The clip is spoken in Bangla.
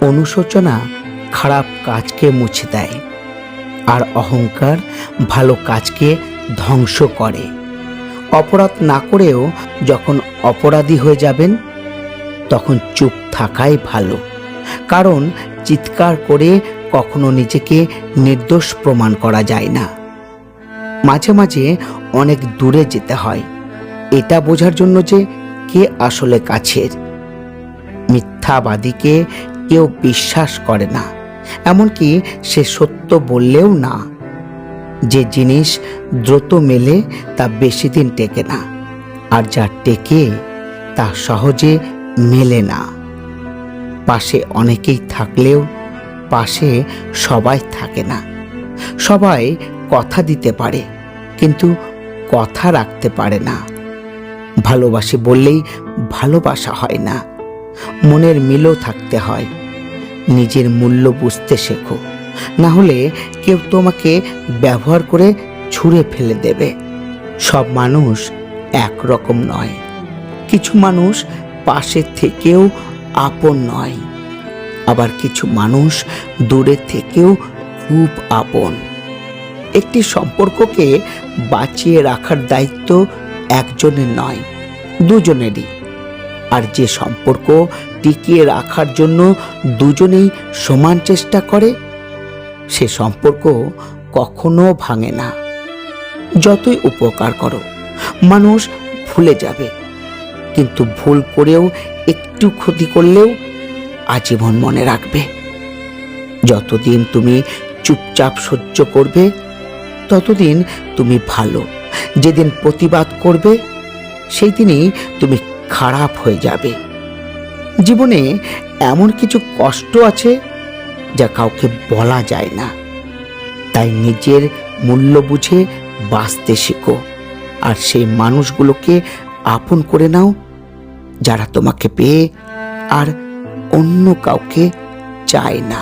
অনুশোচনা খারাপ কাজকে মুছে দেয়, আর অহংকার ভালো কাজকে ধ্বংস করে। অপরাধ না করেও যখন অপরাধী হয়ে যাবেন, তখন চুপ থাকাই ভালো, কারণ চিৎকার করে কখনো নিজেকে নির্দোষ প্রমাণ করা যায় না। মাঝে মাঝে অনেক দূরে যেতে হয় এটা বোঝার জন্য যে কে আসলে কাছের। মিথ্যাবাদীকে কেউ বিশ্বাস করে না, এমনকি সে সত্য বললেও না। যে জিনিস দ্রুত মেলে তা বেশি দিন টেকে না, আর যা টেকে তা সহজে মেলে না। পাশে অনেকেই থাকলেও পাশে সবাই থাকে না। সবাই কথা দিতে পারে, কিন্তু কথা রাখতে পারে না। ভালোবাসি বললেই ভালোবাসা হয় না, মনের মিলও থাকতে হয়। নিজের মূল্য বুঝতে শেখো, না হলে কেউ তোমাকে ব্যবহার করে ছুঁড়ে ফেলে দেবে। সব মানুষ একরকম নয়, কিছু মানুষ পাশে থেকেও আপন নয়, আবার কিছু মানুষ দূরে থেকেও খুব আপন। একটি সম্পর্ককে বাঁচিয়ে রাখার দায়িত্ব একজনের নয়, দুজনেরই। আর যে সম্পর্ক টিকিয়ে রাখার জন্য দুজনেই সমান চেষ্টা করে, সে সম্পর্ক কখনো ভাঙে না। যতই উপকার করো, মানুষ ভুলে যাবে, কিন্তু ভুল করেও একটু ক্ষতি করলেও আজীবন মনে রাখবে। যতদিন তুমি চুপচাপ সহ্য করবে, ততদিন তুমি ভালো। যেদিন প্রতিবাদ করবে, সেই দিনই তুমি খারাপ হয়ে যাবে। জীবনে এমন কিছু কষ্ট আছে যা কাউকে বলা যায় না, তাই নিজের মূল্য বুঝে বাঁচতে শেখো, আর সেই মানুষগুলোকে আপন করে নাও যারা তোমাকে পেয়ে আর অন্য কাউকে চায় না।